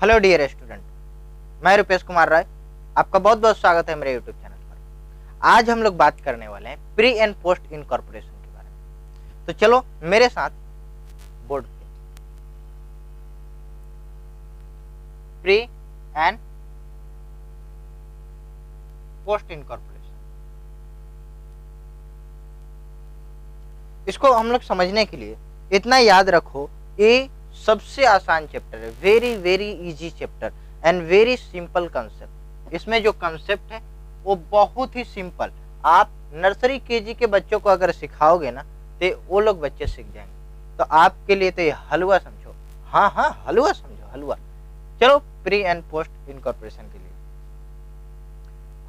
Hello dear student, मैं रुपेश कुमार राय, आपका बहुत बहुत स्वागत है मेरे यूट्यूब चैनल पर। आज हम लोग बात करने वाले हैं प्री एंड पोस्ट इनकॉर्पोरेशन के बारे में। तो चलो मेरे साथ बोर्ड पे प्री एंड पोस्ट इनकॉर्पोरेशन, इसको हम लोग समझने के लिए इतना याद रखो, ये सबसे आसान चैप्टर है, very very easy chapter and very simple concept. इसमें जो कंसेप्ट है वो बहुत ही सिंपल, आप नर्सरी केजी के बच्चों को अगर सिखाओगे ना तो वो लोग बच्चे सीख जाएंगे। तो आपके लिए तो ये हलवा समझो, हाँ हलवा समझो, हलवा। चलो प्री एंड पोस्ट इनकॉर्पोरेशन के लिए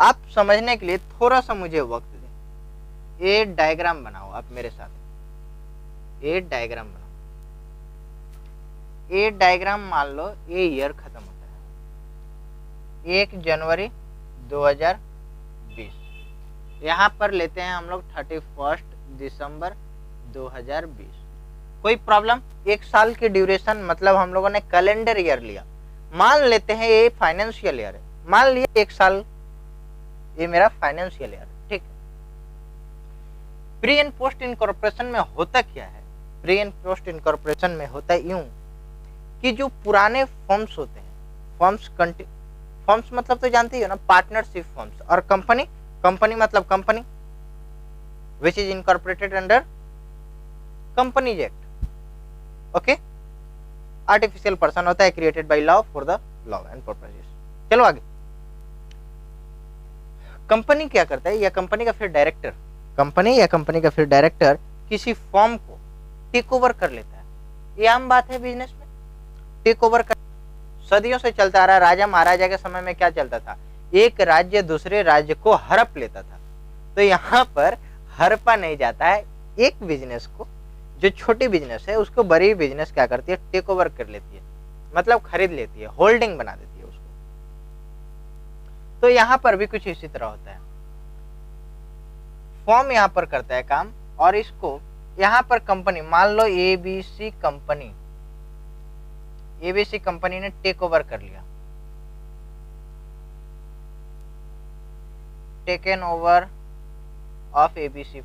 आप समझने के लिए थोड़ा सा मुझे वक्त दें। ये डायग्राम बनाओ आप मेरे साथ, ये डायग्राम बनाओ। ये डायग्राम मान लो ये ईयर खत्म होता है 1 जनवरी 2020। यहाँ पर लेते हैं हम लोग 31 दिसंबर 2020। कोई प्रॉब्लम? एक साल की ड्यूरेशन, मतलब हम लोगों ने कैलेंडर ईयर लिया। मान लेते हैं ये फाइनेंशियल ईयर है, मान लिया एक साल ये मेरा फाइनेंशियल ईयर, ठीक है। प्री एंड पोस्ट इनकॉर्पोरेशन में होता क्या है? प्री एंड पोस्ट इनकॉर्पोरेशन में होता है यूं कि जो पुराने फर्म्स होते हैं, फर्म्स मतलब तो जानते ही हो ना, पार्टनरशिप फर्म्स, और कंपनी मतलब company which is incorporated under companies act, okay. Artificial person होता है, created by law for the law and purposes. चलो आगे। कंपनी क्या करता है, या कंपनी का फिर डायरेक्टर किसी फर्म को टेक ओवर कर लेता है। ये आम बात है बिजनेस में, टेक ओवर कर सदियों से चलता आ रहा है। राजा महाराजा के समय में क्या चलता था, एक राज्य दूसरे राज्य को हड़प लेता था। तो यहाँ पर हड़पा नहीं जाता है, एक बिजनेस को, जो छोटी बिजनेस है उसको बड़ी बिजनेस क्या करती है, टेक ओवर कर लेती है, मतलब खरीद लेती है, होल्डिंग बना देती है उसको। तो यहाँ पर भी कुछ इसी तरह होता है। फर्म यहाँ पर करता है काम, और इसको यहाँ पर कंपनी, मान लो एबीसी कंपनी ने टेक ओवर कर लिया, taken over of ABC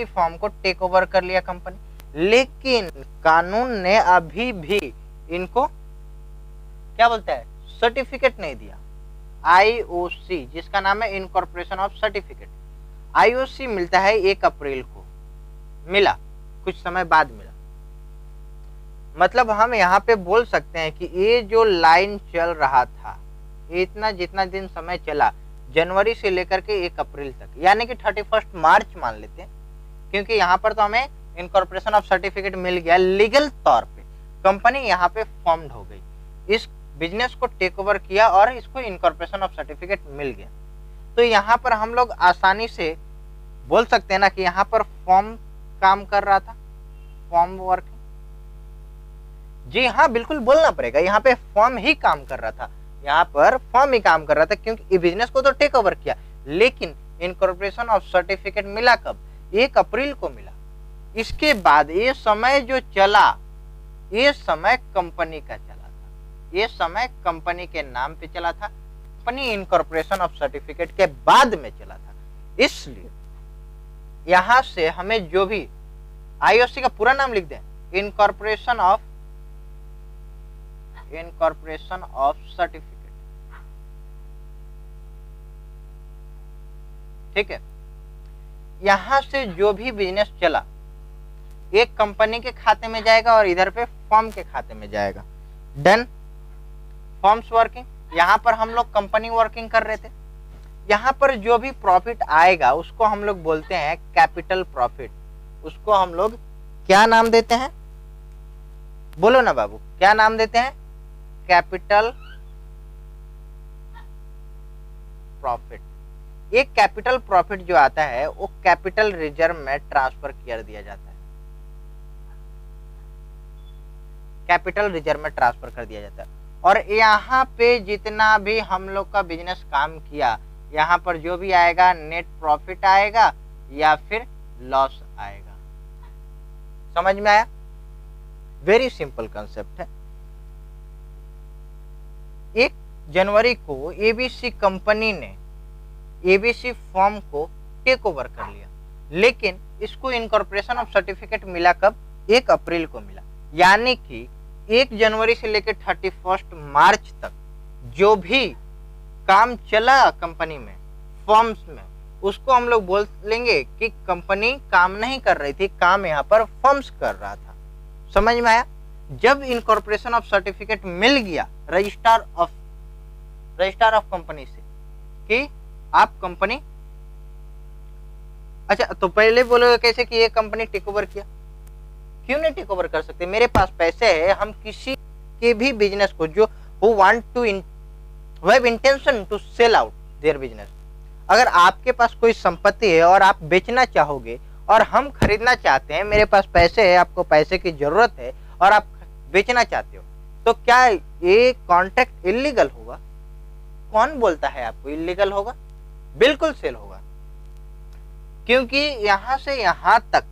firm को टेक ओवर कर लिया कंपनी। लेकिन कानून ने अभी भी इनको क्या बोलता है, सर्टिफिकेट नहीं दिया। आईओसी, जिसका नाम है इनकॉर्पोरेशन ऑफ सर्टिफिकेट, आईओसी मिलता है 1 अप्रैल को, मिला कुछ समय बाद मिला। मतलब हम यहाँ पे बोल सकते हैं कि ये जो लाइन चल रहा था, ये इतना जितना दिन समय चला, जनवरी से लेकर के 1 अप्रैल तक, यानी कि 31 मार्च मान लेते हैं, क्योंकि यहाँ पर तो हमें इनकॉर्पोरेशन ऑफ सर्टिफिकेट मिल गया लीगल तौर पे, कंपनी यहाँ पे फॉर्म्ड हो गई, इस बिजनेस को टेक ओवर किया और इसको इनकॉर्पोरेशन ऑफ सर्टिफिकेट मिल गया। तो यहाँ पर हम लोग आसानी से बोल सकते हैं ना कि यहाँ पर फॉर्म काम कर रहा था, फॉर्म वर्क। जी हाँ, बिल्कुल बोलना पड़ेगा, यहाँ पे फॉर्म ही काम कर रहा था, यहाँ पर फॉर्म ही काम कर रहा था, क्योंकि ये बिजनेस को तो टेक ओवर किया, लेकिन इनकॉर्पोरेशन ऑफ सर्टिफिकेट मिला कब, 1 अप्रैल को मिला। इसके बाद ये समय जो चला, ये समय कंपनी का चला था, ये समय कंपनी के नाम पे चला था, कंपनी इनकॉर्पोरेशन ऑफ सर्टिफिकेट के बाद में चला था। इसलिए यहां से हमें जो भी आईओसी का पूरा नाम लिख दें, इनकॉर्पोरेशन ऑफ सर्टिफिकेट, ठीक है। यहां से जो भी बिजनेस चला, एक कंपनी के खाते में जाएगा और इधर पे फर्म के खाते में जाएगा। डन। फर्म्स वर्किंग, यहाँ पर हम लोग कंपनी वर्किंग कर रहे थे। यहाँ पर जो भी प्रॉफिट आएगा उसको हम लोग बोलते हैं कैपिटल प्रॉफिट। उसको हम लोग क्या नाम देते हैं, बोलो ना बाबू, क्या नाम देते हैं? Capital profit. एक कैपिटल प्रॉफिट जो आता है वो कैपिटल रिजर्व में ट्रांसफर कर दिया जाता है, कैपिटल रिजर्व में ट्रांसफर कर दिया जाता है। और यहाँ पे जितना भी हम लोग का बिजनेस काम किया, यहाँ पर जो भी आएगा नेट प्रॉफिट आएगा या फिर लॉस आएगा। समझ में आया? वेरी सिंपल कंसेप्ट है। 1 जनवरी को एबीसी कंपनी ने एबीसी फर्म को टेक ओवर कर लिया, लेकिन इसको इनकॉर्पोरेशन ऑफ सर्टिफिकेट मिला कब? 1 अप्रैल को मिला। यानी कि 1 जनवरी से लेकर 31 मार्च तक जो भी काम चला कंपनी में, फर्म्स में, उसको हम लोग बोल लेंगे कि कंपनी काम नहीं कर रही थी, काम यहाँ पर फर्म्स कर रहा था। समझ में आया? जब इनकॉर्पोरेशन ऑफ सर्टिफिकेट मिल गया रजिस्ट्रार ऑफ कंपनी से कि आप कंपनी, अच्छा तो पहले बोलोगे कैसे कि ये कंपनी टेक ओवर किया? क्यों नहीं टेक ओवर कर सकते? मेरे पास पैसे है, हम किसी के भी बिजनेस को जो who have intention to sell out their business, अगर आपके पास कोई संपत्ति है और आप बेचना चाहोगे और हम खरीदना चाहते हैं, मेरे पास पैसे है, आपको पैसे की जरूरत है और आप बेचना चाहते हो, तो क्या ये कॉन्ट्रैक्ट इलीगल होगा? कौन बोलता है आपको इलीगल होगा? बिल्कुल सेल होगा, क्योंकि यहां से यहां तक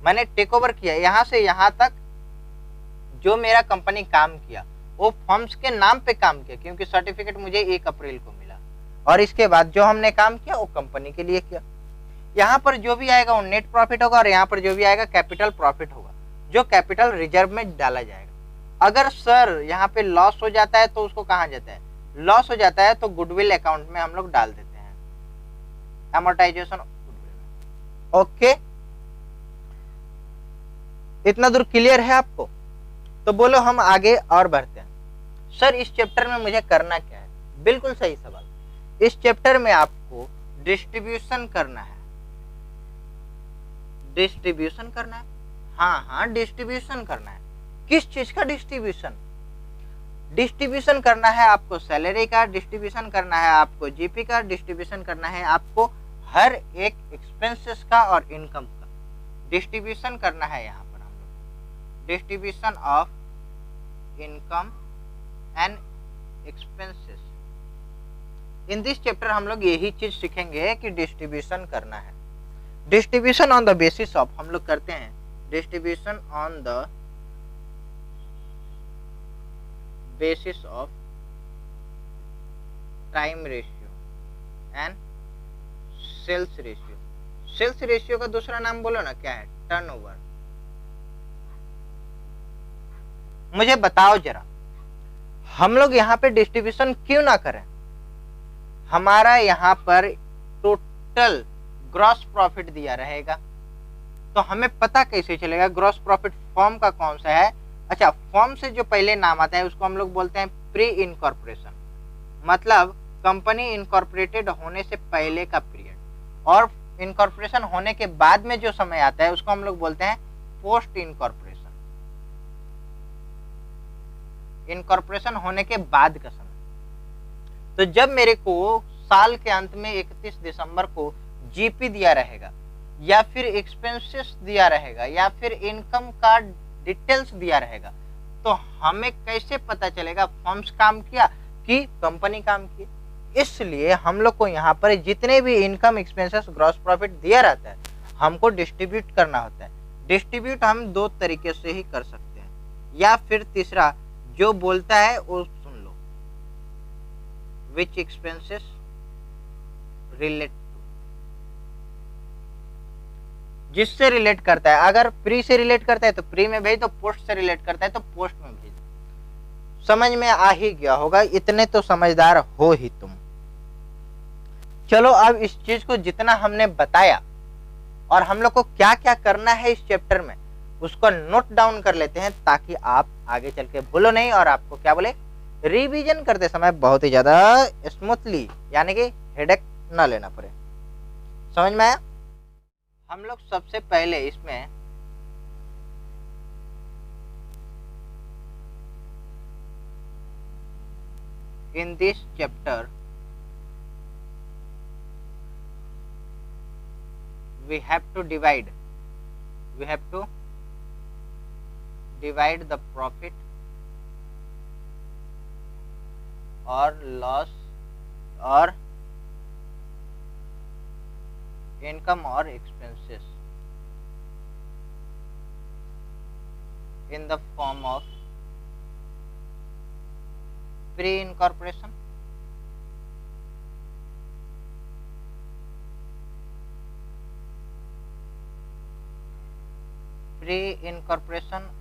मैंने टेक ओवर किया, यहां से यहां तक जो मेरा कंपनी काम किया वो फर्म्स के नाम पे काम किया, क्योंकि सर्टिफिकेट मुझे 1 अप्रैल को मिला, और इसके बाद जो हमने काम किया वो कंपनी के लिए किया। यहाँ पर जो भी आएगा वो नेट प्रॉफिट होगा और यहाँ पर जो भी आएगा कैपिटल प्रॉफिट होगा, जो कैपिटल रिजर्व में डाला जाएगा। अगर सर यहाँ पे लॉस हो जाता है तो उसको कहाँ जाता है? लॉस हो जाता है तो गुडविल अकाउंट में हम लोग डाल देते हैं, अमोर्टाइजेशन गुडविल में। ओके, इतना दूर क्लियर है आपको? तो बोलो हम आगे और बढ़ते हैं। सर इस चैप्टर में मुझे करना क्या है? बिल्कुल सही सवाल। इस चैप्टर में आपको डिस्ट्रीब्यूशन करना है। डिस्ट्रीब्यूशन करना है? हाँ, डिस्ट्रीब्यूशन करना है। किस चीज का डिस्ट्रीब्यूशन? डिस्ट्रीब्यूशन करना है आपको सैलरी का, डिस्ट्रीब्यूशन करना है आपको जीपी का, डिस्ट्रीब्यूशन करना है आपको हर एक एक्सपेंसेस का और इनकम का डिस्ट्रीब्यूशन करना है। यहाँ पर हम लोग distribution of income and expenses, in this chapter हम लोग यही चीज सीखेंगे कि डिस्ट्रीब्यूशन करना है। Distribution on the basis of, हम लोग करते हैं distribution on the basis of time ratio and sales ratio. Sales ratio का दूसरा नाम बोलो ना, क्या है? टर्नओवर। मुझे बताओ जरा, हम लोग यहाँ पे डिस्ट्रीब्यूशन क्यों ना करें? हमारा यहाँ पर टोटल ग्रॉस प्रॉफिट दिया रहेगा, तो हमें पता कैसे चलेगा ग्रॉस प्रॉफिट फर्म का कौन सा है? अच्छा, फर्म से जो पहले नाम आता है उसको हम लोग बोलते हैं प्री इनकॉर्पोरेशन, मतलब कंपनी इनकॉर्पोरेटेड होने से पहले का पीरियड, और इनकॉर्पोरेशन होने के बाद में जो समय आता है उसको हम लोग बोलते हैं पोस्ट इनकॉर्पोरेशन। इनकॉर्पोरेशन होने के बाद का समय। तो जब मेरे को साल के अंत में 31 दिसंबर को जीपी दिया रहेगा, या फिर एक्सपेंसेस दिया रहेगा, या फिर इनकम का डिटेल्स दिया रहेगा, तो हमें कैसे पता चलेगा फर्म्स काम किया कि कंपनी काम की? इसलिए हम लोग को यहाँ पर जितने भी इनकम, एक्सपेंसेस, ग्रॉस प्रॉफिट दिया रहता है हमको डिस्ट्रीब्यूट करना होता है। डिस्ट्रीब्यूट हम 2 तरीके से ही कर सकते हैं, या फिर तीसरा जो बोलता है वो सुन लो, विच एक्सपेंसेस रिलेट टू, जिससे रिलेट करता है। अगर प्री से रिलेट करता है तो प्री में भेज दो, पोस्ट से रिलेट करता है तो पोस्ट में भेज दो। समझ में आ ही गया होगा, इतने तो समझदार हो ही तुम। चलो अब इस चीज को जितना हमने बताया और हम लोग को क्या क्या करना है इस चैप्टर में उसको नोट डाउन कर लेते हैं, ताकि आप आगे चल के भूलो नहीं और आपको क्या बोले रिवीजन करते समय बहुत ही ज्यादा स्मूथली, यानी कि हेडेक ना लेना पड़े। समझ में आया? हम लोग सबसे पहले इसमें इन this chapter we have to divide the profit or loss or income or expenses in the form of pre-incorporation,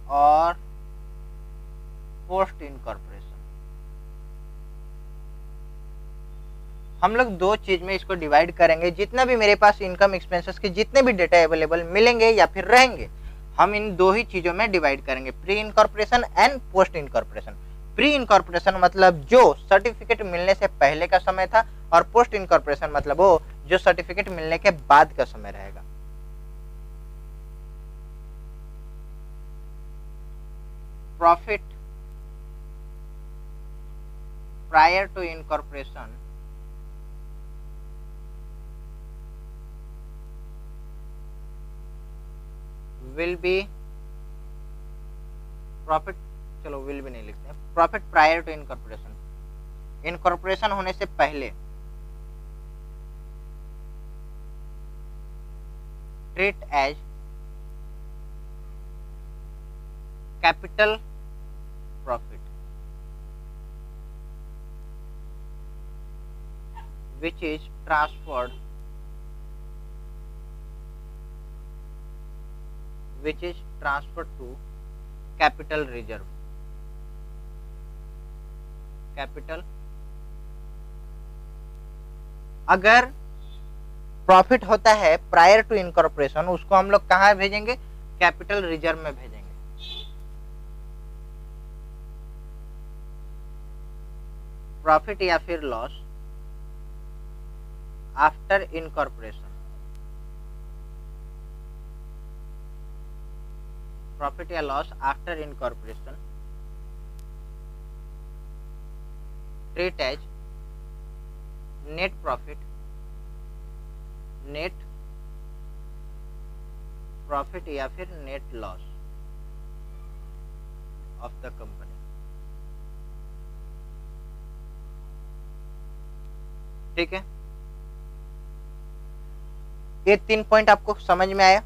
और पोस्ट इनकॉर्पोरेशन। हम लोग दो चीज में इसको डिवाइड करेंगे। जितना भी मेरे पास इनकम एक्सपेंसेस के जितने भी डेटा अवेलेबल मिलेंगे या फिर रहेंगे, हम इन दो ही चीजों में डिवाइड करेंगे, pre incorporation and post incorporation. Pre incorporation मतलब जो सर्टिफिकेट मिलने से पहले का समय था, और पोस्ट इनकॉर्पोरेशन मतलब वो जो सर्टिफिकेट मिलने के बाद का समय रहेगा। Profit prior to incorporation will be profit, चलो विल भी नहीं लिखते हैं, profit prior to incorporation. Incorporation होने से पहले treat as capital profit which is transferred to capital reserve। Capital, अगर प्रॉफिट होता है प्रायर टू इनकॉर्पोरेशन, उसको हम लोग कहाँ भेजेंगे? कैपिटल रिजर्व में भेजेंगे। प्रॉफिट या फिर लॉस आफ्टर इनकॉर्पोरेशन, प्रॉफिट या loss after incorporation treat as net profit, या फिर net loss of the company. ठीक है, ये 3 पॉइंट आपको समझ में आया।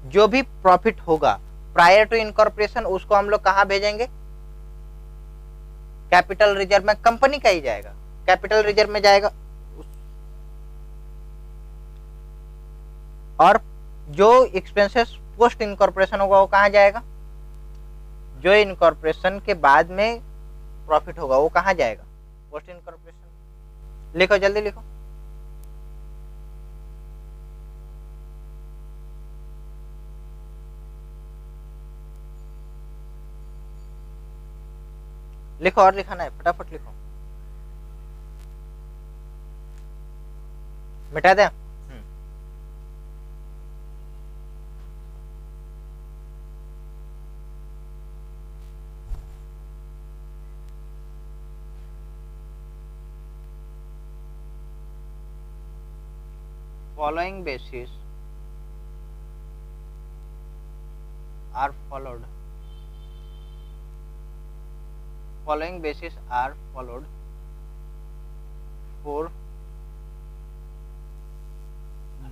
जो भी प्रॉफिट होगा प्रायर टू इनकॉर्पोरेशन, उसको हम लोग कहां भेजेंगे? कैपिटल रिजर्व में, कंपनी का ही जाएगा, कैपिटल रिजर्व में जाएगा। और जो एक्सपेंसेस पोस्ट इनकॉर्पोरेशन होगा वो कहां जाएगा? जो इनकॉर्पोरेशन के बाद में प्रॉफिट होगा वो कहां जाएगा? Post incorporation. लिखो, जल्दी लिखो। लिखो, और लिखाना है, फटाफट लिखो, मिटा दें। Following bases are followed for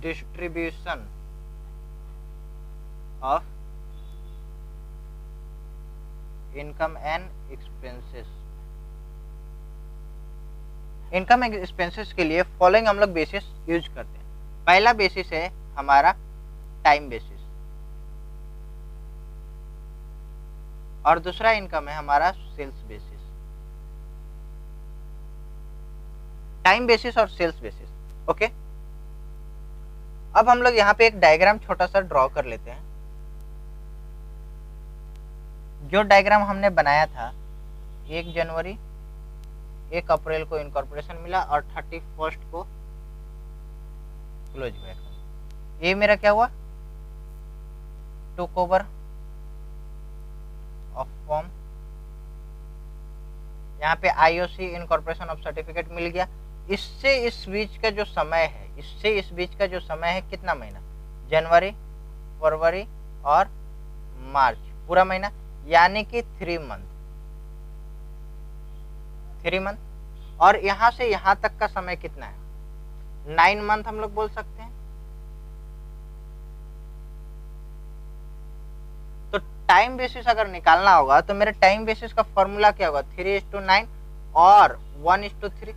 distribution of income and expenses। Income and expenses के लिए फॉलोइंग हम लोग बेसिस यूज करते हैं। पहला बेसिस है हमारा टाइम बेसिस, और दूसरा इनकम है हमारा सेल्स बेसिस। टाइम बेसिस और सेल्स बेसिस, ओके। अब हम लोग यहाँ पे एक डायग्राम छोटा सा ड्रॉ कर लेते हैं। जो डायग्राम हमने बनाया था, 1 जनवरी 1 अप्रैल को इनकॉर्पोरेशन मिला और 31 को क्लोज हुआ। ये मेरा क्या हुआ? Took over of form. यहाँ पे आईओसी इनकॉर्पोरेशन ऑफ सर्टिफिकेट मिल गया। इससे इस बीच का जो समय है, कितना महीना? जनवरी, फरवरी और मार्च, पूरा महीना, यानी कि 3 मंथ। और यहां से यहां तक का समय कितना है? 9 मंथ हम लोग बोल सकते हैं। तो टाइम बेसिस अगर निकालना होगा तो मेरे टाइम बेसिस का फॉर्मूला क्या होगा, 3:9 और 1:3।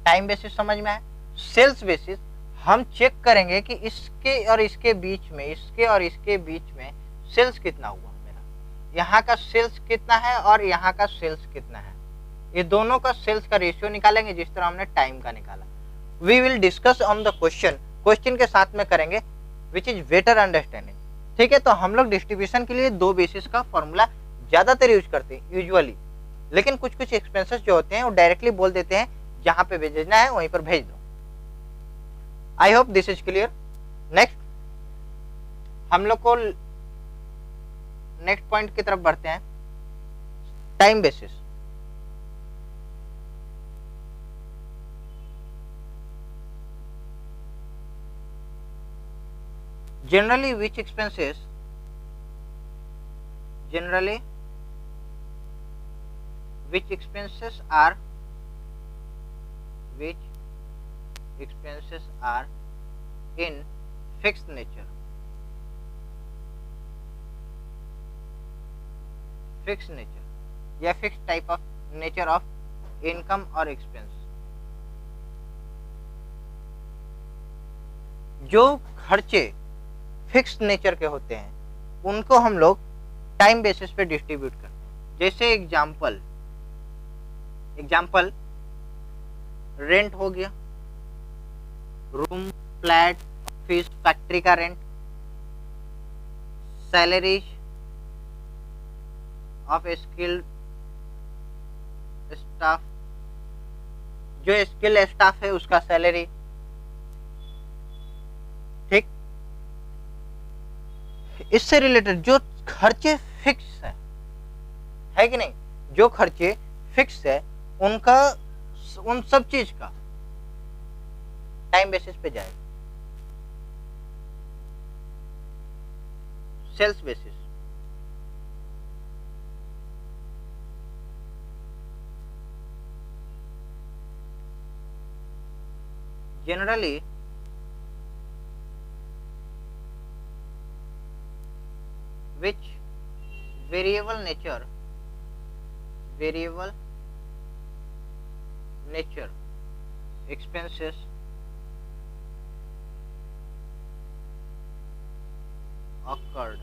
टाइम बेसिस समझ में आया। सेल्स बेसिस हम चेक करेंगे कि इसके और इसके बीच में, इसके और इसके बीच में सेल्स कितना हुआ मेरा, यहाँ का सेल्स कितना है और यहाँ का सेल्स कितना है, ये दोनों का सेल्स का रेशियो निकालेंगे जिस तरह हमने टाइम का निकाला। We will discuss on the question के साथ में करेंगे विच इज बेटर अंडरस्टैंडिंग। ठीक है, तो हम लोग डिस्ट्रीब्यूशन के लिए 2 बेसिस का फॉर्मूला ज्यादातर यूज करते हैं यूजुअली, लेकिन कुछ कुछ एक्सपेंसेस जो होते हैं वो डायरेक्टली बोल देते हैं जहां पे भेजना है वहीं पर भेज दो। I hope this is clear. Next हम लोग को नेक्स्ट पॉइंट की तरफ बढ़ते हैं, time basis. generally which expenses are in fixed nature, या fixed type of nature of income or expense। जो खर्चे फिक्स्ड नेचर के होते हैं उनको हम लोग टाइम बेसिस पे डिस्ट्रीब्यूट करते हैं। जैसे एग्जाम्पल रेंट हो गया, रूम, फ्लैट, ऑफिस, फैक्ट्री का rent, salaries of skilled staff, जो स्किल्ड स्टाफ है उसका सैलरी। ठीक, इससे रिलेटेड जो खर्चे फिक्स है कि नहीं, जो खर्चे फिक्स है उनका, उन सब चीज का टाइम बेसिस पे जाएगा, sales basis. Generally which variable nature expenses occurred,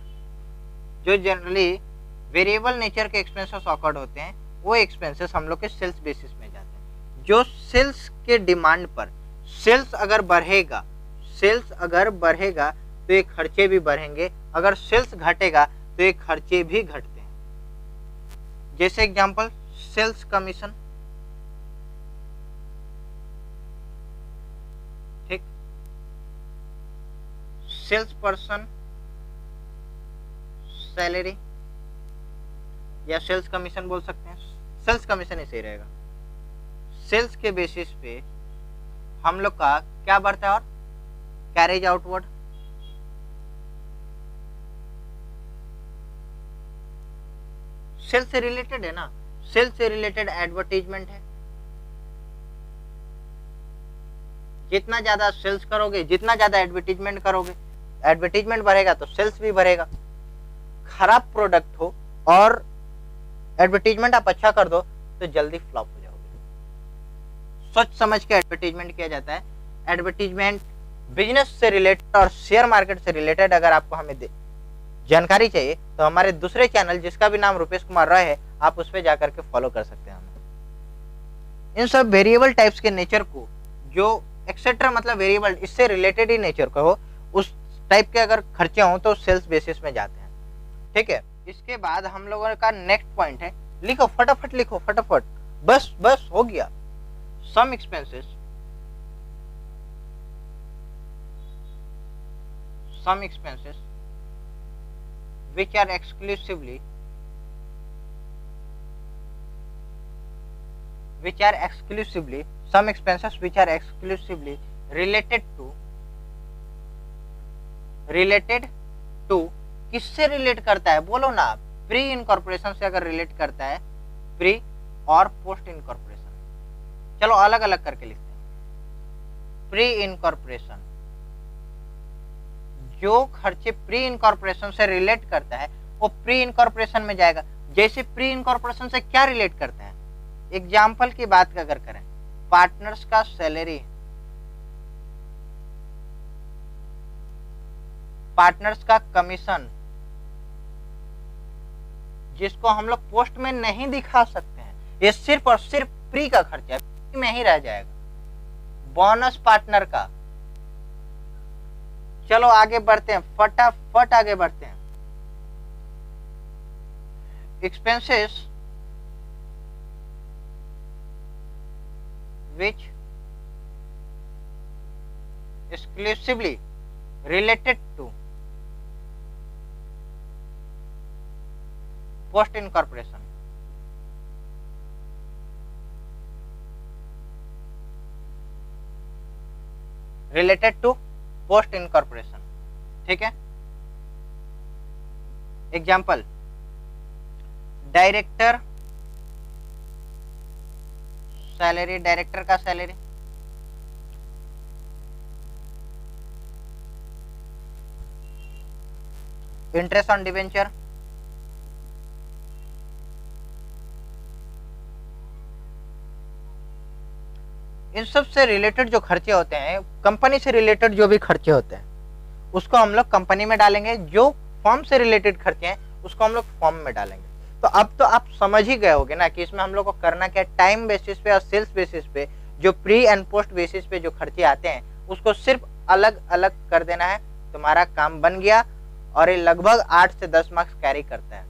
जो जनरली वेरिएबल नेचर के एक्सपेंसेस ऑकर्ड होते हैं वो एक्सपेंसेस हम लोग के सेल्स बेसिस में जाते हैं। जो सेल्स के डिमांड पर, सेल्स अगर बढ़ेगा तो ये खर्चे भी बढ़ेंगे, अगर सेल्स घटेगा तो ये खर्चे भी घटते हैं। जैसे एग्जांपल सेल्स कमीशन, ठीक, सेल्स पर्सन सैलरी या सेल्स कमीशन बोल सकते हैं, सेल्स कमीशन ही सही रहेगा। सेल्स के बेसिस पे हम लोग का क्या बढ़ता है और कैरेज आउटवर्ड, सेल्स से रिलेटेड है ना, सेल्स से रिलेटेड एडवर्टीजमेंट है। जितना ज्यादा सेल्स करोगे, जितना ज्यादा एडवर्टीजमेंट करोगे, एडवर्टीजमेंट बढ़ेगा तो सेल्स भी बढ़ेगा। खराब प्रोडक्ट हो और एडवर्टीजमेंट आप अच्छा कर दो तो जल्दी फ्लॉप हो जाओगे। सोच समझ के एडवर्टीजमेंट किया जाता है। एडवर्टीजमेंट बिजनेस से रिलेटेड और शेयर मार्केट से रिलेटेड अगर आपको हमें जानकारी चाहिए तो हमारे दूसरे चैनल जिसका भी नाम रुपेश कुमार रॉय है, आप उस पर जाकर के फॉलो कर सकते हैं। इन सब वेरिएबल टाइप्स के नेचर को, जो एक्सेट्रा मतलब वेरिएबल इससे रिलेटेड ही नेचर का हो, उस टाइप के अगर खर्चे हों तो सेल्स बेसिस में जाते हैं। ठीक है, इसके बाद हम लोगों का नेक्स्ट पॉइंट है, लिखो फटाफट, लिखो फटाफट, बस हो गया। सम expenses which are exclusively some expenses which are exclusively related to किससे रिलेट करता है, बोलो ना। प्री इनकॉर्पोरेशन से अगर रिलेट करता है, प्री और पोस्ट इनकॉर्पोरेशन, चलो अलग अलग करके लिखते हैं। प्री इनकॉर्पोरेशन, जो खर्चे प्री इनकॉर्पोरेशन से रिलेट करता है वो प्री इनकॉर्पोरेशन में जाएगा। जैसे प्री इनकॉर्पोरेशन से क्या रिलेट करते हैं, एग्जाम्पल की बात अगर करें, पार्टनर्स का सैलरी, पार्टनर्स का कमीशन, जिसको हम लोग पोस्ट में नहीं दिखा सकते हैं, ये सिर्फ और सिर्फ प्री का खर्चा प्री में ही रह जाएगा। बोनस पार्टनर का, चलो आगे बढ़ते हैं, फटाफट आगे बढ़ते हैं। Expenses which exclusively related to post incorporation, related to post incorporation, ठीक है। एग्जाम्पल, डायरेक्टर सैलरी, डायरेक्टर का सैलरी, इंटरेस्ट ऑन डिवेंचर, इन सब से रिलेटेड जो खर्चे होते हैं, कंपनी से रिलेटेड जो भी खर्चे होते हैं उसको हम लोग कंपनी में डालेंगे, जो फॉर्म से रिलेटेड खर्चे हैं उसको हम लोग फॉर्म में डालेंगे। तो अब तो आप समझ ही गए होगे ना कि इसमें हम लोग को करना क्या है। टाइम बेसिस पे और सेल्स बेसिस पे जो प्री एंड पोस्ट बेसिस पे जो खर्चे आते हैं उसको सिर्फ अलग अलग कर देना है, तुम्हारा काम बन गया। और ये लगभग 8 से 10 मार्क्स कैरी करता है।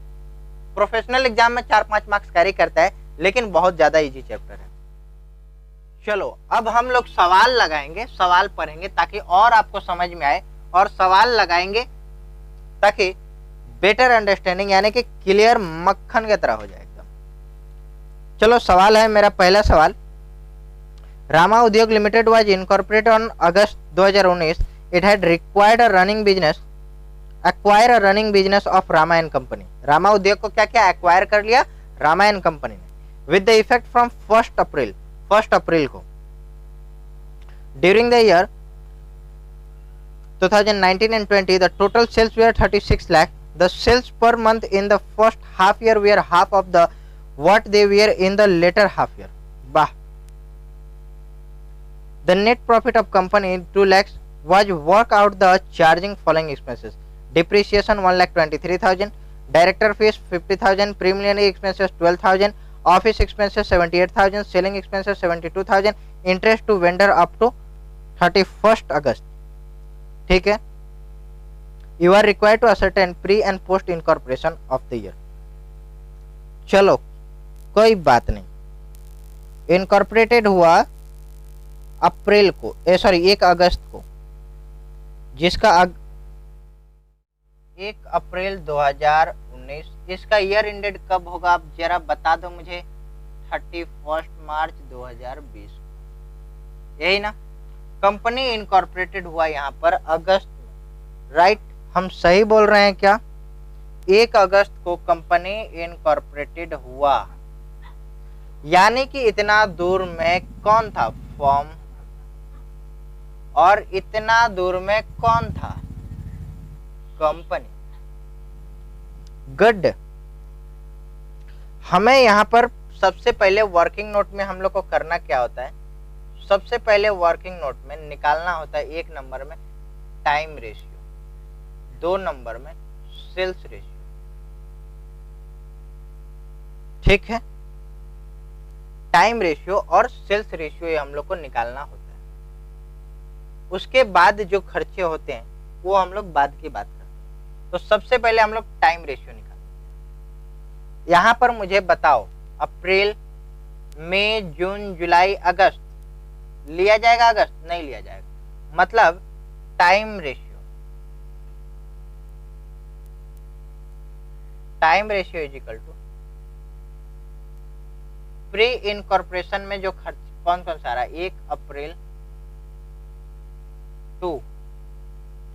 प्रोफेशनल एग्जाम में 4-5 मार्क्स कैरी करता है, लेकिन बहुत ज्यादा इजी चैप्टर है। चलो अब हम लोग सवाल लगाएंगे, सवाल पढ़ेंगे ताकि और आपको समझ में आए, और सवाल लगाएंगे ताकि बेटर अंडरस्टैंडिंग यानी कि क्लियर मक्खन की तरह हो जाए एकदम। चलो सवाल है मेरा, पहला सवाल, रामा उद्योग limited was incorporated on August 2019। It had required a running business, acquire a running business of Rama and company. Rama उद्योग को क्या क्या एक्वायर कर लिया, रामा एंड कंपनी ने, विद द इफेक्ट फ्रॉम 1 अप्रैल को। During the year 2019 and 20, the total sales were 36 lakh. The sales per month in the first half year were half of the what they were in the later half year. Bah. The net profit of company 2 lakhs was work out the charging following expenses: depreciation 1,23,000, director fees 50,000, preliminary expenses 12,000, office expenses 78,000, selling expenses 72,000, interest to vendor up to 31st August. ठीक है। You are required to ascertain pre and post incorporation of the year. चलो कोई बात नहीं, incorporated हुआ अप्रैल को, 1 अगस्त को, जिसका 1 अप्रैल 2019। इसका ईयर एंडेड कब होगा आप जरा बता दो मुझे, 31 मार्च 2020, यही ना। कंपनी इनकॉर्पोरेटेड हुआ यहाँ पर अगस्त में, राइट? हम सही बोल रहे हैं क्या? 1 अगस्त को कंपनी इनकॉर्पोरेटेड हुआ, यानी कि इतना दूर में कौन था? फॉर्म। और इतना दूर में कौन था? कंपनी। गुड। हमें यहाँ पर सबसे पहले वर्किंग नोट में हम लोग को करना क्या होता है? सबसे पहले वर्किंग नोट में निकालना होता है 1 नंबर में टाइम रेशियो, 2 नंबर में सेल्स रेशियो, ठीक है। टाइम रेशियो और सेल्स रेशियो ये हम लोग को निकालना होता है। उसके बाद जो खर्चे होते हैं वो हम लोग बाद की बात करते हैं। तो सबसे पहले हम लोग टाइम रेशियो निकालेंगे। यहां पर मुझे बताओ, अप्रैल, मई, जून, जुलाई, अगस्त लिया जाएगा? अगस्त नहीं लिया जाएगा। मतलब time ratio is equal to pre incorporation में जो खर्च कौन कौन सा रहा, 1 अप्रैल टू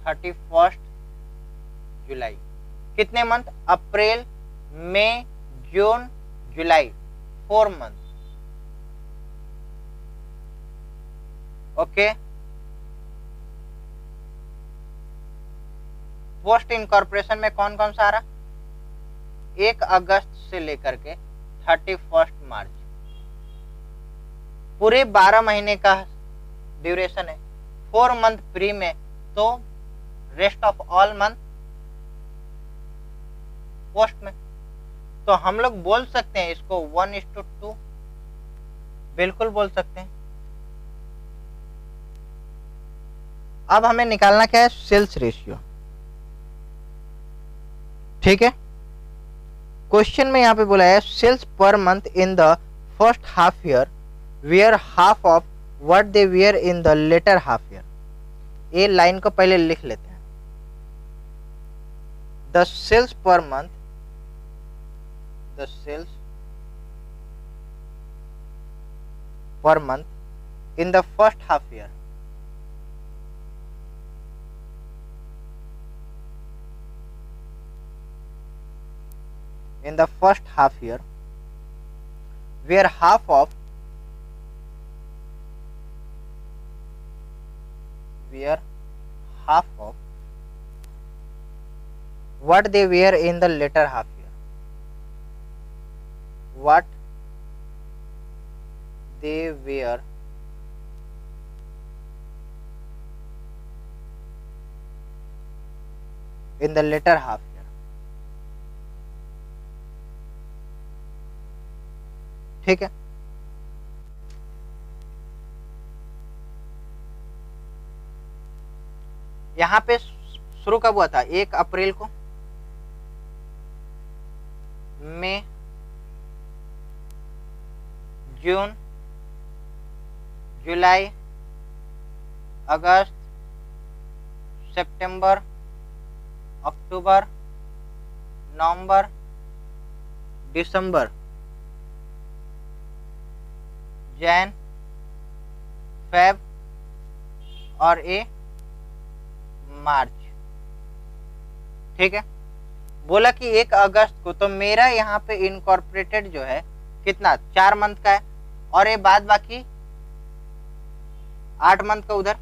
31 जुलाई, कितने मंथ? अप्रैल, मई, जून, जुलाई, 4 मंथ। ओके। पोस्ट इनकॉर्पोरेशन में कौन कौन सा आ रहा? 1 अगस्त से लेकर के 31 मार्च, पूरे 12 महीने का ड्यूरेशन है। 4 मंथ प्री में, तो rest of all month post में। तो हम लोग बोल सकते हैं इसको 1:2, बिल्कुल बोल सकते हैं। अब हमें निकालना क्या है, सेल्स रेशियो। ठीक है, क्वेश्चन में यहां पे बोला है sales per month in the first half year were half of what they were in the latter half year. ये लाइन को पहले लिख लेते हैं। The sales per month, the sales per month in the first half year where half of what they were in the later half year, what they were in the later half year। ठीक है, यहां पे शुरू कब हुआ था, 1 अप्रैल को, मई, जून, जुलाई, अगस्त, सितंबर, अक्टूबर, नवंबर, दिसंबर, Jain, Feb और ए मार्च। ठीक है, बोला कि 1 अगस्त को, तो मेरा यहाँ पे इनकॉर्पोरेटेड जो है कितना, 4 मंथ का है, और ये बाद बाकी 8 मंथ का उधर।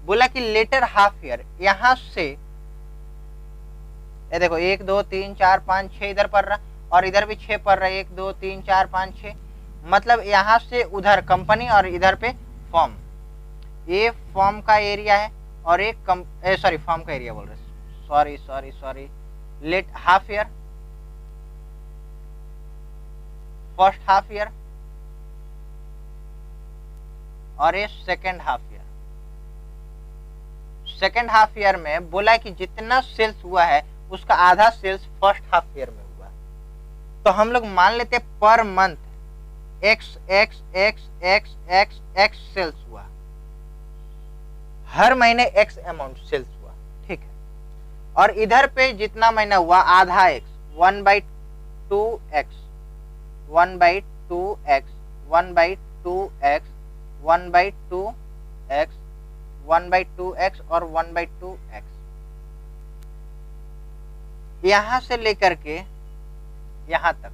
बोला कि लेटर हाफ ईयर, यहां से ये देखो 1 2 3 4 5 6 इधर पड़ रहा, और इधर भी 6 पड़ रहा है, 1 2 3 4 5 6, मतलब यहां से उधर कंपनी और इधर पे फॉर्म। ये फॉर्म का एरिया है और एक सॉरी फॉर्म का एरिया बोल रहे, sorry late half year, first half year और ये second half year. Second half year में बोला कि जितना सेल्स हुआ है उसका आधा सेल्स फर्स्ट हाफ ईयर में हुआ। तो हम लोग मान लेते per month x x x x x x sales हुआ, हर महीने एक्स अमाउंट सेल्स हुआ। ठीक है, और इधर पे जितना महीना हुआ आधा x, 1/2x 1/2x 1/2x 1/2x 1/2x और 1/2x, यहां से लेकर के यहां तक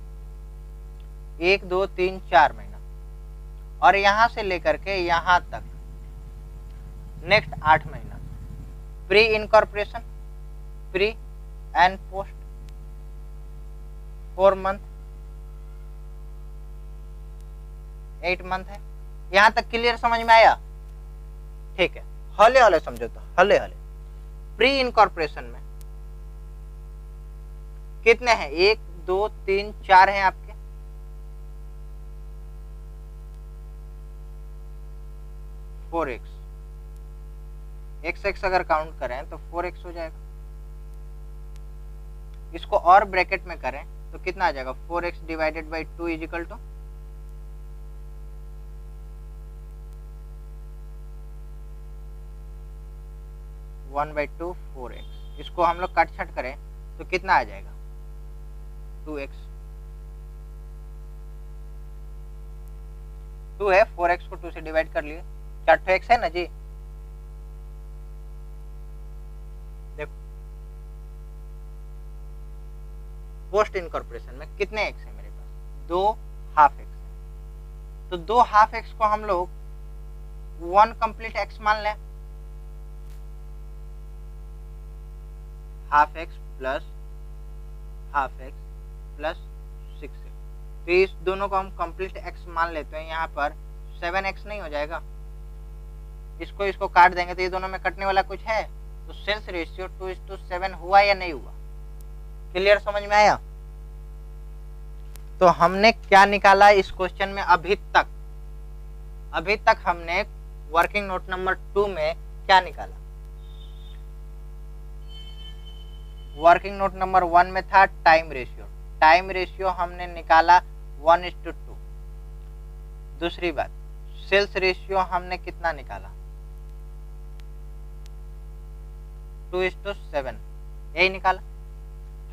1 2 3 4 महीना, और यहां से लेकर के यहां तक नेक्स्ट 8 महीना। Pre incorporation, pre and post 4 month, 8 month है। यहां तक क्लियर समझ में आया? ठीक है, हले हले समझो, तो हले हले। प्री इनकॉर्पोरेशन में कितने हैं, 1 2 3 4 हैं आपके, फोर एक्स एक्स अगर काउंट करें तो 4x हो जाएगा। इसको और ब्रैकेट में करें तो कितना आ जाएगा, 4x divided by 2 is equal to 1/2 4x। इसको हम लोग काट छाट करें तो कितना आ जाएगा, 2x। 2 है, 4x को 2 से डिवाइड कर लिए, 4x है ना जी। देखो पोस्ट इनकॉर्पोरेशन में कितने एक्स है मेरे पास, 2 हाफ एक्स है। तो 2 हाफ एक्स को हम लोग 1 कंप्लीट एक्स मान लें, half x plus half x plus 6x। तो इस दोनों को हम कंप्लीट x मान लेते हैं, यहाँ पर 7x नहीं हो जाएगा, इसको काट देंगे तो ये दोनों में कटने वाला कुछ है, तो सेल्स रेशियो 2:7 हुआ या नहीं हुआ? क्लियर, समझ में आया? तो हमने क्या निकाला इस क्वेश्चन में अभी तक हमने वर्किंग नोट नंबर 2 में क्या निकाला? वर्किंग नोट नंबर 1 में था टाइम रेशियो हमने निकाला 1:2। दूसरी बात, सेल्स रेशियो हमने कितना निकाला? 2:7, यही निकाला।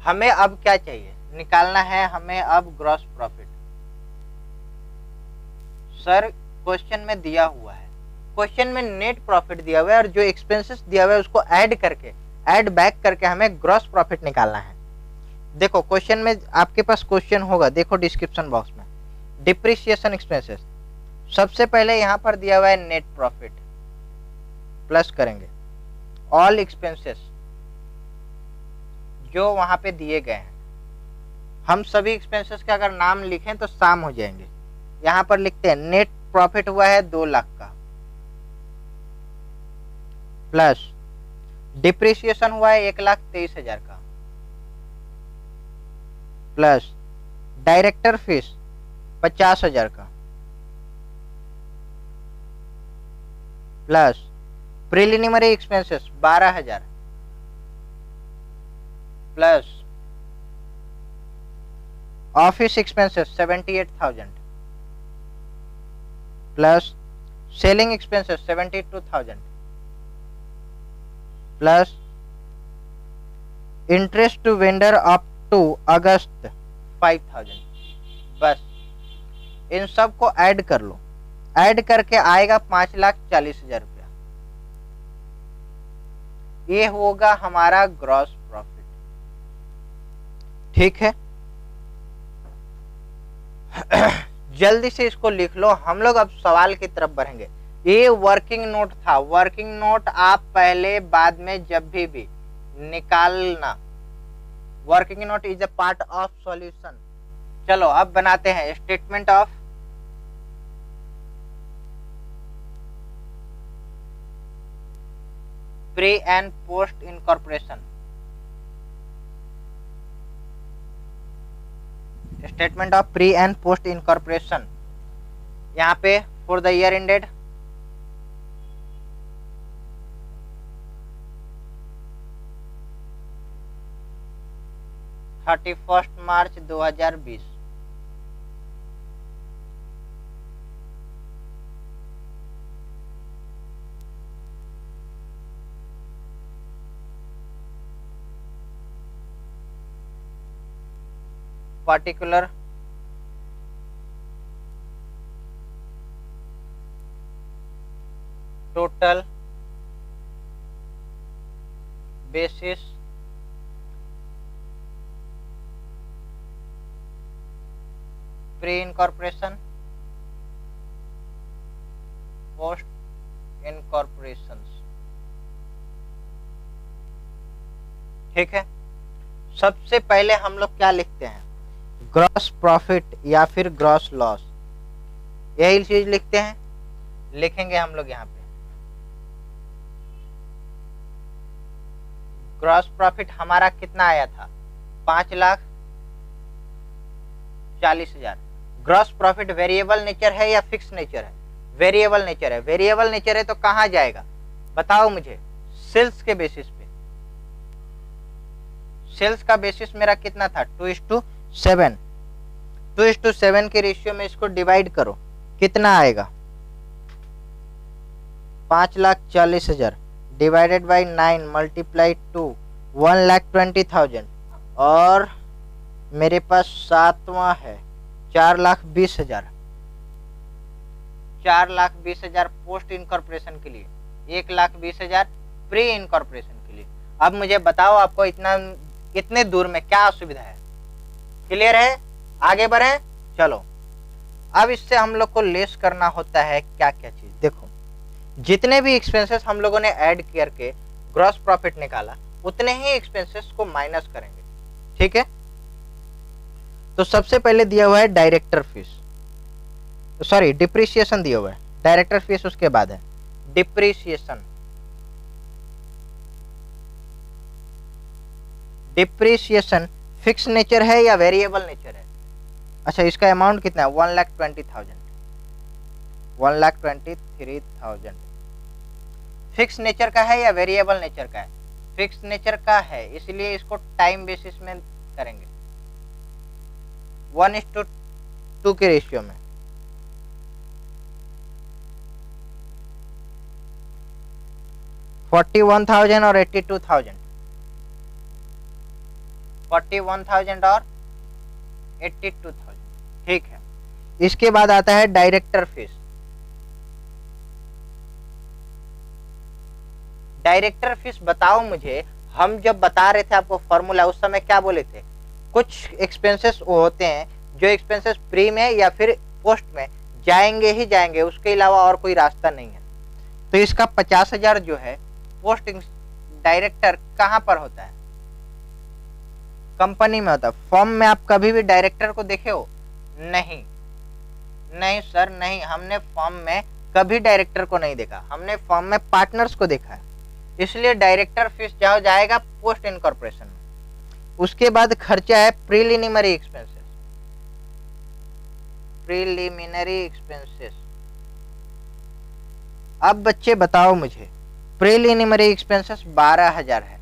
हमें अब क्या चाहिए? निकालना है हमें अब ग्रॉस प्रॉफिट। सर क्वेश्चन में दिया हुआ है, क्वेश्चन में नेट प्रॉफिट दिया हुआ है और जो एक्सपेंसेस दिया हुआ है उसको ऐड बैक करके हमें ग्रॉस प्रॉफिट निकालना है। देखो क्वेश्चन में आपके पास क्वेश्चन होगा, देखो डिस्क्रिप्शन बॉक्स में डिप्रिसिएशन एक्सपेंसेस, सबसे पहले यहाँ पर दिया हुआ है नेट प्रॉफिट, प्लस करेंगे ऑल एक्सपेंसेस जो वहां पे दिए गए हैं। हम सभी एक्सपेंसेस के अगर नाम लिखें तो शाम हो जाएंगे। यहाँ पर लिखते हैं नेट प्रॉफिट हुआ है 2 लाख का, प्लस डिप्रिसिएशन हुआ है 1,23,000 का, प्लस डायरेक्टर फीस 50,000 का, plus preliminary expenses 12,000, plus office expenses 78,000, plus selling expenses 72,000, plus interest to vendor up to August 5,000। बस इन सब को ऐड कर लो, ऐड करके आएगा 5,40,000 रुपया। ये होगा हमारा ग्रॉस प्रॉफिट। ठीक है, जल्दी से इसको लिख लो। हम लोग अब सवाल की तरफ बढ़ेंगे। ये वर्किंग नोट था, वर्किंग नोट आप पहले बाद में जब भी निकालना। Working note is a part of solution. चलो अब बनाते हैं statement of pre and post incorporation. Statement of pre and post incorporation, यहाँ पे for the year ended 31 March 2020। particular total basis pre incorporation post incorporations। ठीक है, सबसे पहले हम लोग क्या लिखते हैं? ग्रॉस प्रॉफिट या फिर ग्रॉस लॉस, यही चीज लिखते हैं। लिखेंगे हम लोग यहाँ पे ग्रॉस प्रॉफिट हमारा कितना आया था? 5,40,000। ग्रॉस प्रॉफिट वेरिएबल नेचर है या फिक्स नेचर है? वेरिएबल नेचर है। वेरिएबल नेचर है तो कहाँ जाएगा बताओ मुझे? सेल्स के बेसिस पे। सेल्स का बेसिस मेरा कितना था? 2:7। 2:7 के रेशियो में इसको डिवाइड करो, कितना आएगा? 5,40,000 डिवाइडेड बाई 9 मल्टीप्लाई 2 1,20,000 और मेरे पास 7वां है 4,20,000। 4,20,000 पोस्ट इनकॉर्पोरेशन के लिए, 1,20,000 प्री इनकॉर्पोरेशन के लिए। अब मुझे बताओ आपको इतने दूर में क्या असुविधा है? क्लियर है? आगे बढ़े। चलो अब इससे हम लोग को लेस करना होता है क्या क्या चीज। देखो जितने भी एक्सपेंसेस हम लोगों ने ऐड करके ग्रॉस प्रॉफिट निकाला, उतने ही एक्सपेंसेस को माइनस करेंगे। ठीक है, तो सबसे पहले दिया हुआ है डायरेक्टर फीस, सॉरी डिप्रिसिएशन दिया हुआ है, डायरेक्टर फीस उसके बाद है डिप्रिसिएशन। डिप्रिसिएशन फिक्स नेचर है या वेरिएबल नेचर है? अच्छा, इसका अमाउंट कितना है? 1,20,000, 1,23,000। फिक्स नेचर का है या वेरिएबल नेचर का है? फिक्स नेचर का है, इसलिए इसको टाइम बेसिस में करेंगे 1:2 के रेशियो में। $41,000 और 82,000, 41,000 और 82,000, ठीक है। इसके बाद आता है डायरेक्टर फीस। डायरेक्टर फीस बताओ मुझे, हम जब बता रहे थे आपको फॉर्मूला, उस समय क्या बोले थे? कुछ एक्सपेंसेस वो होते हैं जो एक्सपेंसेस प्री में या फिर पोस्ट में जाएंगे ही जाएंगे, उसके अलावा और कोई रास्ता नहीं है। तो इसका 50,000 जो है पोस्ट डायरेक्टर कहां पर होता है? कंपनी में होता है। फॉर्म में आप कभी भी डायरेक्टर को देखे हो? नहीं, नहीं सर नहीं, हमने फॉर्म में कभी डायरेक्टर को नहीं देखा, हमने फॉर्म में पार्टनर्स को देखा है। इसलिए डायरेक्टर फीस जाओ जाएगा पोस्ट इनकॉर्पोरेशन में। उसके बाद खर्चा है प्रीलिमिनरी एक्सपेंसेस। प्रीलिमिनरी एक्सपेंसेस, अब बच्चे बताओ मुझे, प्रीलिमिनरी एक्सपेंसेस 12,000 है।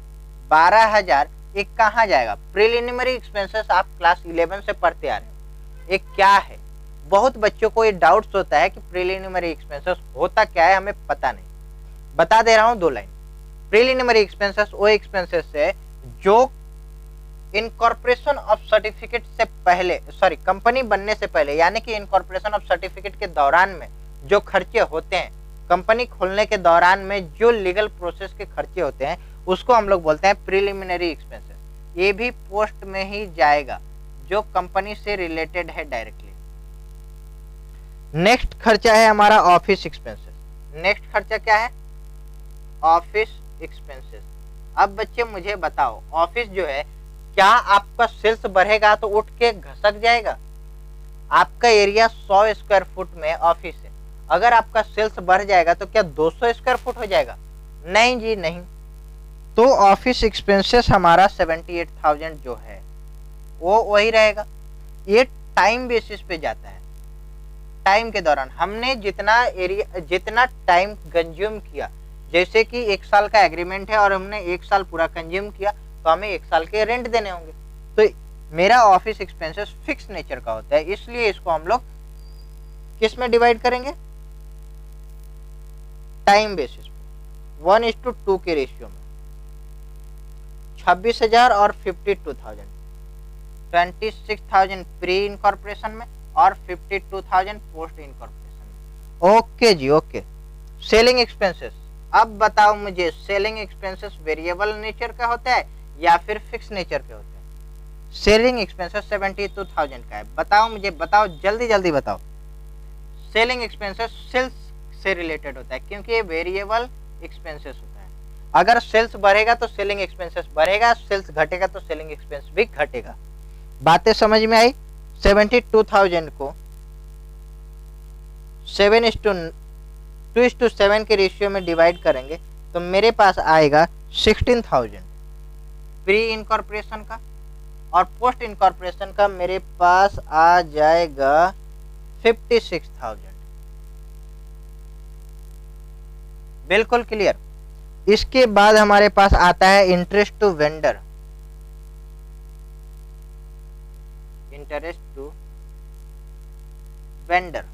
12,000 एक कहाँ जाएगा? प्रीलिमिनरी एक्सपेंसेस आप क्लास 11 से पढ़ते आ रहे हो, एक क्या है? बहुत बच्चों को ये डाउट्स होता है कि प्रीलिमिनरी एक्सपेंसेस होता क्या है, हमें पता नहीं। बता दे रहा हूँ 2 लाइन। प्रीलिमिनरी एक्सपेंसेस वो एक्सपेंसेस है जो इनकॉर्पोरेशन ऑफ सर्टिफिकेट से पहले, सॉरी कंपनी बनने से पहले, यानी कि इनकॉर्पोरेशन ऑफ सर्टिफिकेट के दौरान में जो खर्चे होते हैं, कंपनी खोलने के दौरान में जो लीगल प्रोसेस के खर्चे होते हैं, उसको हम लोग बोलते हैं प्रीलिमिनरी एक्सपेंसेस। ये भी पोस्ट में ही जाएगा जो कंपनी से रिलेटेड है डायरेक्टली। नेक्स्ट खर्चा है हमारा ऑफिस एक्सपेंसेस। नेक्स्ट खर्चा क्या है? Office expenses. अब बच्चे मुझे बताओ, ऑफिस जो है, क्या आपका सेल्स बढ़ेगा तो उठ के घसक जाएगा? आपका एरिया 100 स्क्वायर फुट में ऑफिस है, अगर आपका सेल्स बढ़ जाएगा तो क्या 200 स्क्वायर फुट हो जाएगा? नहीं जी नहीं। तो ऑफिस एक्सपेंसेस हमारा 78,000 जो है वो वही रहेगा। ये टाइम बेसिस पे जाता है। टाइम के दौरान हमने जितना टाइम कंज्यूम किया, जैसे कि 1 साल का एग्रीमेंट है और हमने 1 साल पूरा कंज्यूम किया, तो हमें 1 साल के रेंट देने होंगे। तो मेरा ऑफिस एक्सपेंसेस फिक्स नेचर का होता है, इसलिए इसको हम लोग किस में डिवाइड करेंगे? टाइम बेसिस पे 1:2 के रेशियो में। 26,000 और 52,000, 26,000 प्री इनकॉर्पोरेशन में और 52,000 पोस्ट इनकॉर्पोरेशन में। ओके जी ओके। सेलिंग एक्सपेंसेस, अब बताओ मुझे, सेलिंग एक्सपेंसेस वेरिएबल नेचर का होता है या फिर फिक्स नेचर के होते हैं? सेलिंग एक्सपेंसेस 72,000 का है। बताओ मुझे, बताओ जल्दी जल्दी बताओ। सेलिंग एक्सपेंसेस सेल्स से रिलेटेड होता है क्योंकि ये वेरिएबल एक्सपेंसेस होता है। अगर सेल्स बढ़ेगा तो सेलिंग एक्सपेंसेस बढ़ेगा, सेल्स घटेगा तो सेलिंग एक्सपेंस भी घटेगा। बातें समझ में आई? 72,000 को 7:2:7 के रेशियो में डिवाइड करेंगे तो मेरे पास आएगा 16,000 प्री इनकॉर्पोरेशन का, और पोस्ट इनकॉर्पोरेशन का मेरे पास आ जाएगा 56,000। बिल्कुल क्लियर। इसके बाद हमारे पास आता है interest to vendor. Interest to vendor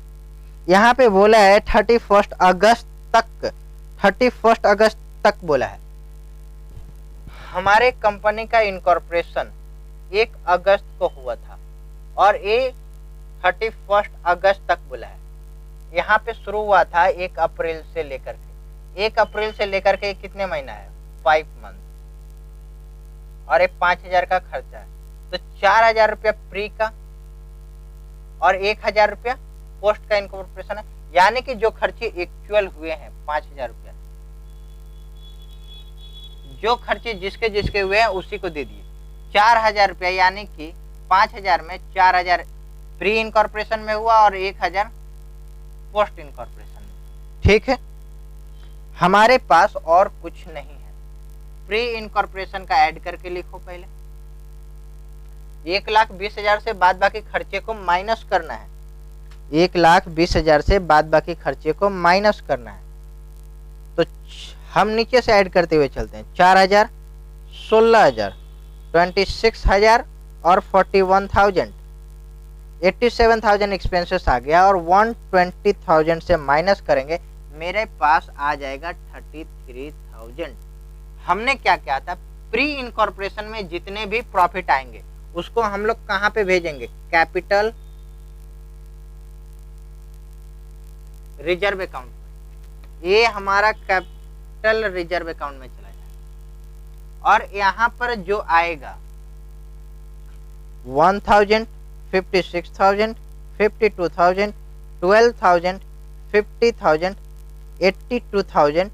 यहां पे बोला है 31 अगस्त तक, 31 अगस्त तक बोला है। हमारे कंपनी का इनकॉर्पोरेशन 1 अगस्त को हुआ था और ये 31 अगस्त तक बोला है। यहाँ पे शुरू हुआ था 1 अप्रैल से लेकर के, 1 अप्रैल से लेकर के कितने महीना है? 5 मंथ, और ये 5,000 का खर्चा है, तो 4,000 रुपया प्री का और 1,000 रुपया पोस्ट का इनकॉर्पोरेशन है। यानी कि जो खर्चे एक्चुअल हुए हैं 5,000 रुपया, जो खर्चे जिसके जिसके हुए हैं उसी को दे दिए। 4,000 रुपया यानी कि 5000 में 4000 प्री इनकॉर्पोरेशन में हुआ और 1000 पोस्ट इनकॉर्पोरेशन में। ठीक है, हमारे पास और कुछ नहीं है। प्री इनकॉर्पोरेशन का ऐड करके लिखो पहले। 1,20,000 से बाद बाकी खर्चे को माइनस करना है। 1,20,000 से बाद बाकी खर्चे को माइनस करना है। तो हम नीचे से ऐड करते हुए चलते हैं। 4,000, 16,000, 26,000 और 41,000, 87,000 एक्सपेंसेस आ गया और 120,000 से माइनस करेंगे, मेरे पास आ जाएगा 33,000। हमने क्या किया था, प्री इनकॉर्पोरेशन में जितने भी प्रॉफिट आएंगे उसको हम लोग कहां पे भेजेंगे, कैपिटल रिजर्व अकाउंट में। ये हमारा कैपिटल रिजर्व अकाउंट में चला जाएगा और यहां पर जो आएगा 1,000, 56,000, 52,000, 12,000, 50,000, 82,000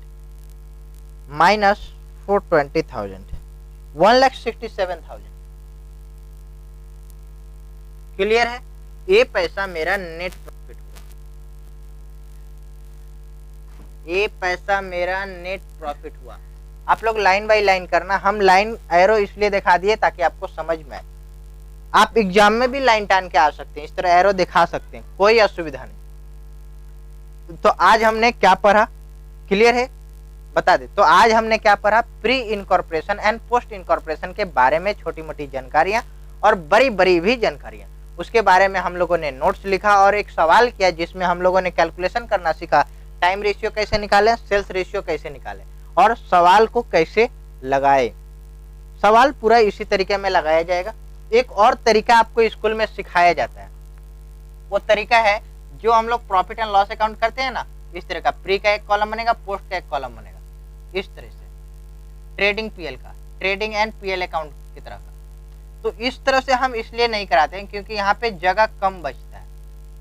माइनस 420,000, 1,67,000। क्लियर है? ये पैसा मेरा नेट प्रॉफिट हुआ। ये पैसा मेरा नेट प्रॉफिट हुआ। आप लोग लाइन बाय लाइन करना। हम लाइन एरो इसलिए दिखा दिए ताकि आपको समझ में आए। आप एग्जाम में भी लाइन टान के आ सकते हैं, इस तरह एरो दिखा सकते हैं, कोई असुविधा नहीं। तो आज हमने क्या पढ़ा, क्लियर है? बता दे। तो आज हमने क्या पढ़ा, pre incorporation and post incorporation के बारे में छोटी मोटी जानकारियां और बड़ी बड़ी भी जानकारियां। उसके बारे में हम लोगों ने नोट्स लिखा और एक सवाल किया जिसमें हम लोगों ने कैलकुलेशन करना सीखा, टाइम रेशियो कैसे निकालें, सेल्स रेशियो कैसे निकालें और सवाल को कैसे लगाए। सवाल पूरा इसी तरीके में लगाया जाएगा। एक और तरीका आपको स्कूल में सिखाया जाता है, वो तरीका है जो हम लोग प्रॉफिट एंड लॉस अकाउंट करते हैं ना, इस तरह का प्री का एक कॉलम बनेगा, पोस्ट का एक कॉलम बनेगा, इस तरह से ट्रेडिंग पीएल का, ट्रेडिंग एंड पीएल अकाउंट की तरह का। तो इस तरह से हम इसलिए नहीं कराते हैं क्योंकि यहाँ पे जगह कम बचता है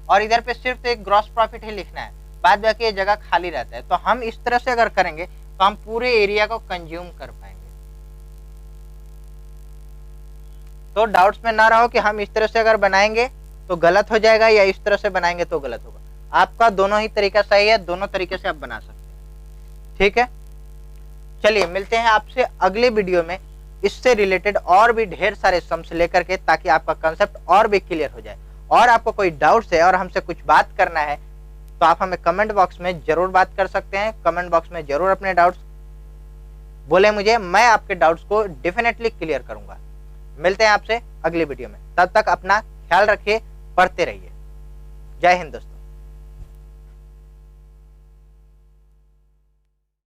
और इधर पे सिर्फ एक ग्रॉस प्रॉफिट ही लिखना है, बाद बाकी ये जगह खाली रहता है। तो हम इस तरह से अगर करेंगे तो हम पूरे एरिया को कंज्यूम कर पाएंगे। तो डाउट्स में ना रहो कि हम इस तरह से अगर बनाएंगे तो गलत हो जाएगा या इस तरह से बनाएंगे तो गलत होगा। आपका दोनों ही तरीका सही है, दोनों तरीके से आप बना सकते हैं। ठीक है, चलिए मिलते हैं आपसे अगले वीडियो में इससे रिलेटेड और भी ढेर सारे सम्स लेकर के, ताकि आपका कंसेप्ट और भी क्लियर हो जाए। और आपको कोई डाउट्स है और हमसे कुछ बात करना है तो आप हमें कमेंट बॉक्स में जरूर बात कर सकते हैं। कमेंट बॉक्स में जरूर अपने डाउट्स बोले मुझे, मैं आपके डाउट्स को डेफिनेटली क्लियर करूंगा। मिलते हैं आपसे अगली वीडियो में, तब तक अपना ख्याल रखिए, पढ़ते रहिए। जय हिंद दोस्तों।